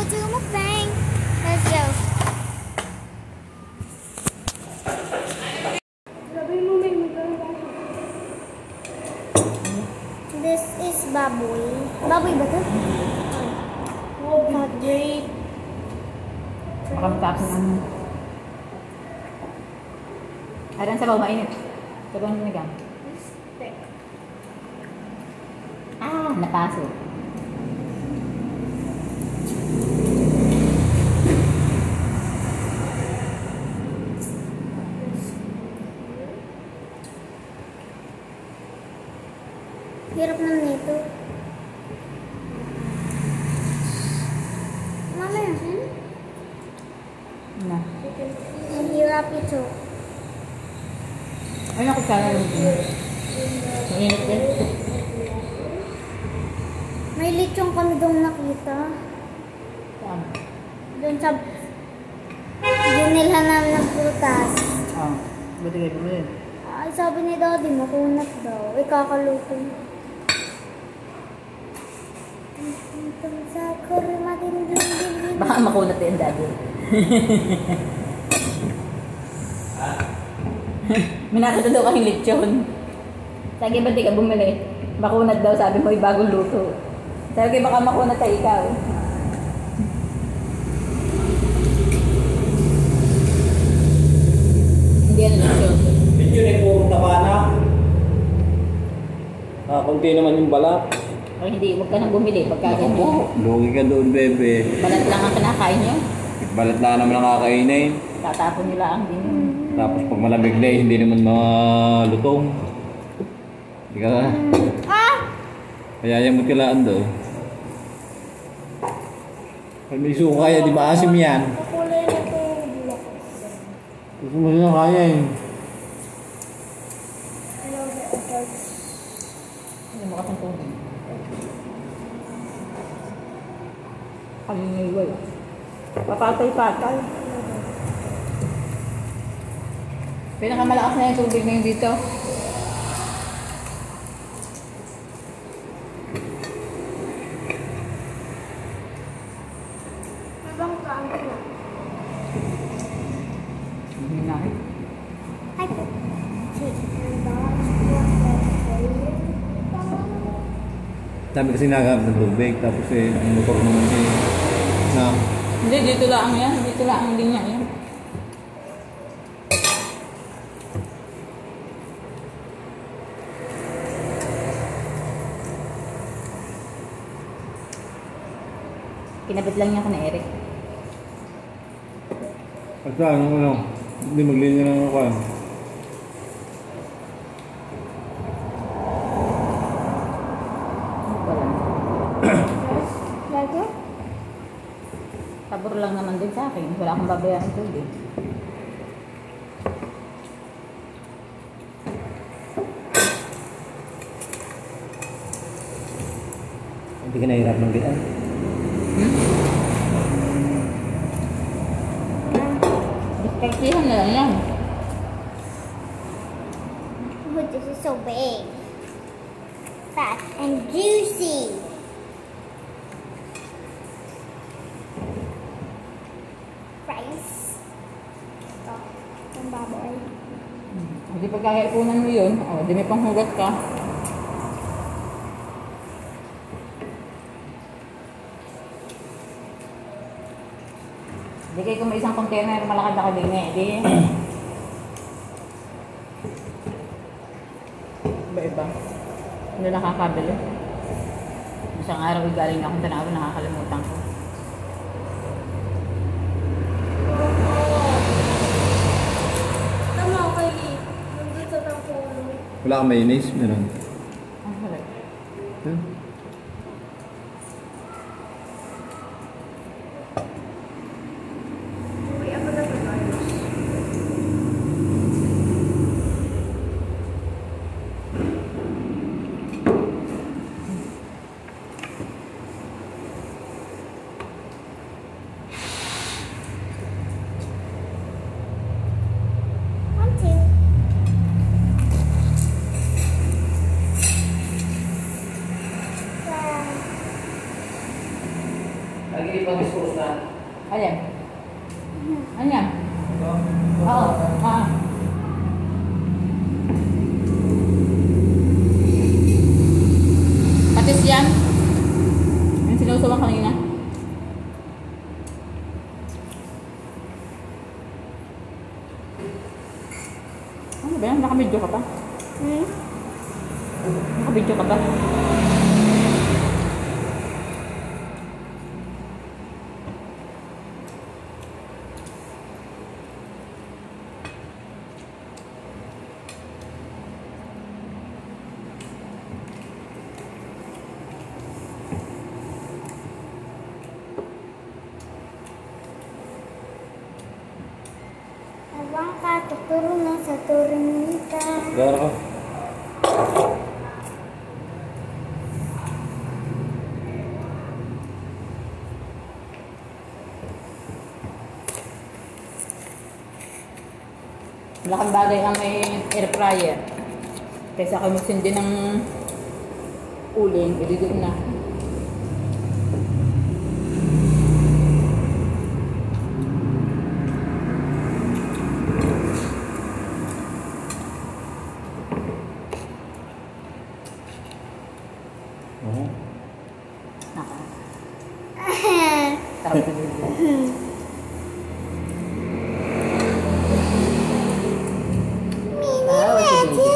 do a mukbang. Let's go. This is baboy. Baboy ba ito? Oh, great. Makamtap ng adan sa bawah mainit. Sabang sinigang. Napasok. Hirap naman nito. Mama, Na. ang hirap ito. Ano ako sana lang ito? Mainit din. May lechong kami doon nakita. Saan? Doon sa binilhan namin ng prutas. Buti kayo bumili. Ay, sabi ni Daddy, makunat daw. Ikakaluto. Baka makunat din, Daddy. Minakita daw kaming lechon. Sabi, ba't di ka bumili? Makunat daw, sabi mo, bagong luto. Sabi, baka makunat ka ikaw. Hindi yan lechon. Lechon ay puro taba na. Kunti naman yung balat. O hindi, huwag ka nang bumili pagka ganyan. Lugi ka doon, bebe. Balat lang ang kinakain nyo. Balat na naman ang kakainin. Tatapon nyo lang din. Tapos pag malamig na hindi naman malutong. Hindi ka kaya yung magkalaan daw. Pag may suko kaya, di ba asim yan? Kakulay na ito. Gusto mo na kaya eh. Hindi mo kasang tubig. Kaliniway. Papatay-patay. Pinakamalakas na yung tubig ngayon dito. Hindi na. Ay, Sabi kasi nagagap ng tubig, tapos ang motor naman na. Hindi, dito lang yan. Dito lang ang linya yan. Kinabit lang niya ako na Eric. At saan, hindi maglinya ng ako. Lagi? Pabor lang naman din sa akin. Wala akong babayaran tubig. Hindi ka nahirap ng bitan? Diskreksihan na lang yan. Oh, this is so big. Fat and juicy. Fries. Ito. Ang baboy. Hindi pagkakaipunan mo yun. O, di may panghugas ka. Hindi kayo kung may isang container, malakad ako din eh. Di. Iba-iba. Hindi nakakabili. Isang araw galing akong tanaw, nakakalimutan ko. Tama, okay. Nandito sa puno. Wala kang mayonnaise? Meron. Ang sarap. Lagi pa discourse na. Ayan. Ayan. Oo. Ah. Patis yan. Yung sinusuwang kanina. Ano ba yan? Nakabidyo ka pa? Hmm? Nakabidyo ka ba? Abang ka, tuturo na sa turinita. Gara ka. Malaking bagay ang may air fryer. Kaysa kayo magsindi ng uling, ililiw na. Oo. Naka. Tawag na video. Tawag na video.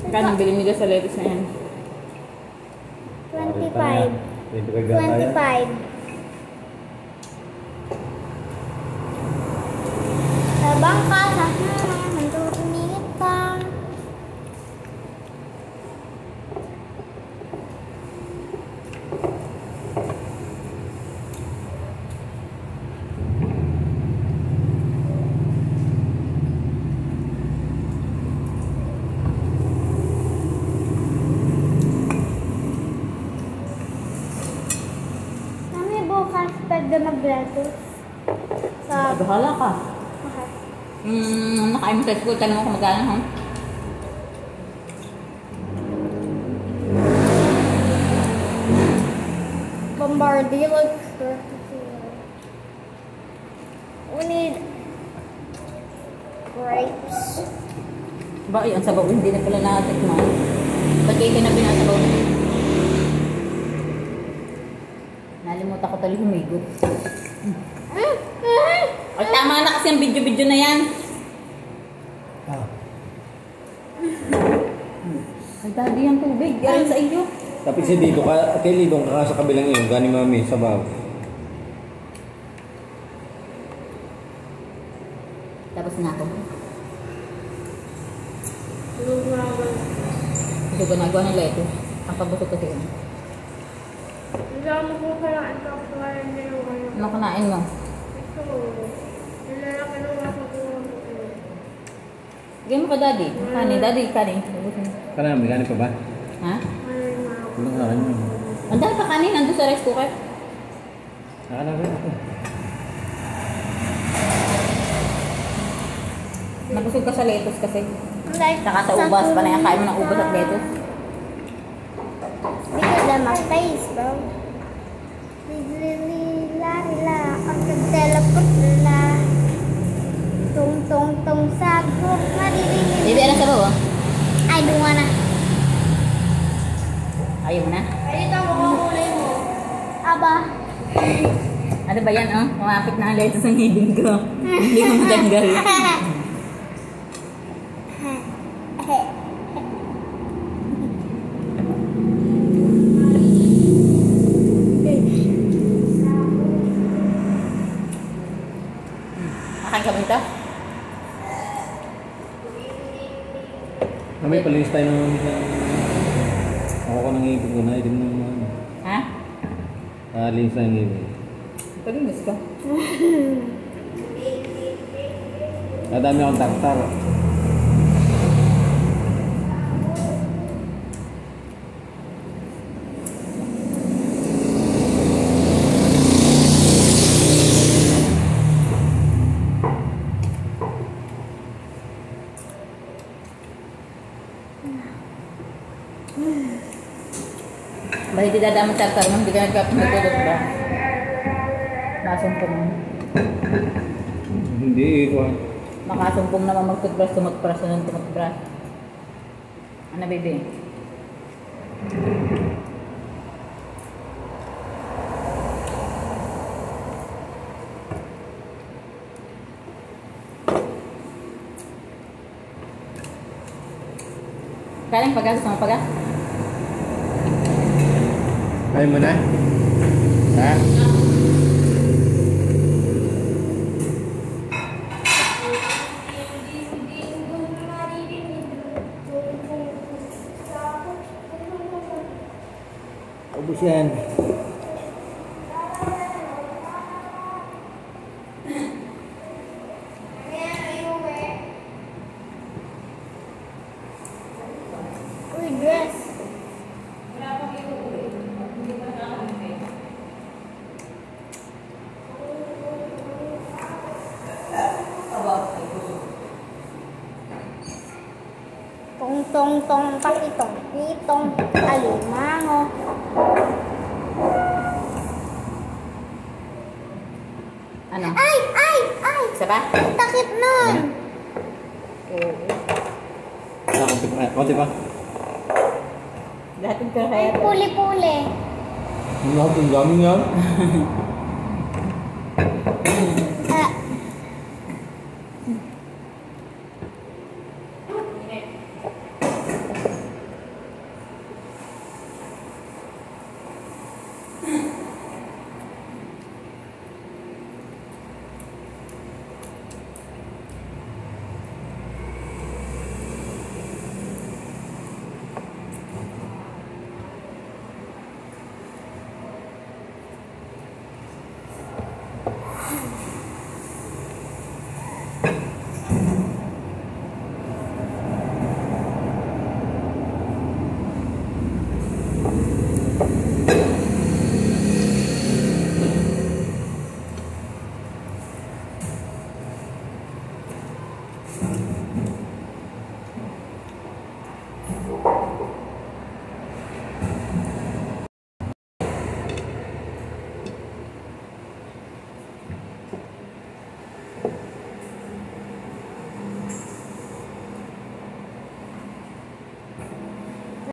Kano bilhin nila sa lettuce na yan? 25. 25 gata yan. 25. Abang ka sa turinita. Kami bukas pwede mag-lettuce. Sa... Bahala ka. Okay. Nakain mo sa school, tanong mo kung magkano, ha? Bombardier looks good. We need grapes. Ba, ang sabaw, hindi na pala nakatikman. Ba't kayo na pinasabaw na? Nalimutan ko tuloy humigot. Ay, tama na kasi ang video-video na yan. Ah. Ay, daddy ang tubig. Galing sa iyo. Tapos si dito ka, kay Lidong ka sa kabilang yun, gani mami, sabaw. Tapos na ako. Ito ginagawa ng lettuce. Ang pabusog kasi yun. Ano kanain mo? Bigyan mo ka daddy. Kanin, daddy, kanin. Kanami, gani pa ba? Ha? Kulang nga rin yun. Ang dami pa kanin, nandun sa rice cooker. Nakalagay ako. Nabusog ka sa lettuce kasi. Like, Saka sa ubas, panay ang kain mo ng ubas at lettuce. Because of my face, bro. Lila, ang teleport la. Tong sagok, maririnig. Baby, anong sabaw, oh? I don't wanna. Ayaw mo na? Ito mo, kulay mo. Aba. Ano ba yan, oh? Kumapit na ang lettuce ng ngibig ko. Hindi ko matanggal. Makain ka ba ito? May palinis tayo ng ako ko nang ibig ko na, hindi mo naman. Ha? Linis na yung ibig. Palinis ka. Nadami akong tartar. Ba hindi dadamang tartar mo, hindi ka nagkapagpatulog ba? Masumpong. Hindi ko. Makasumpong naman mag-toothbrush, tumutbrush, tumutbrush. Ano, baby? Kaling pagas, sama pagas. Ayaw mo na? Ha? Ubus yan. Uy, dress. Tong pakitong pitong alimango. Ano? Ay! Isa pa? Takip nun! Oo. Konti pa. Lahat yung pero Ay, kaya. puli-puli. Lahat yung dami yan. Ah,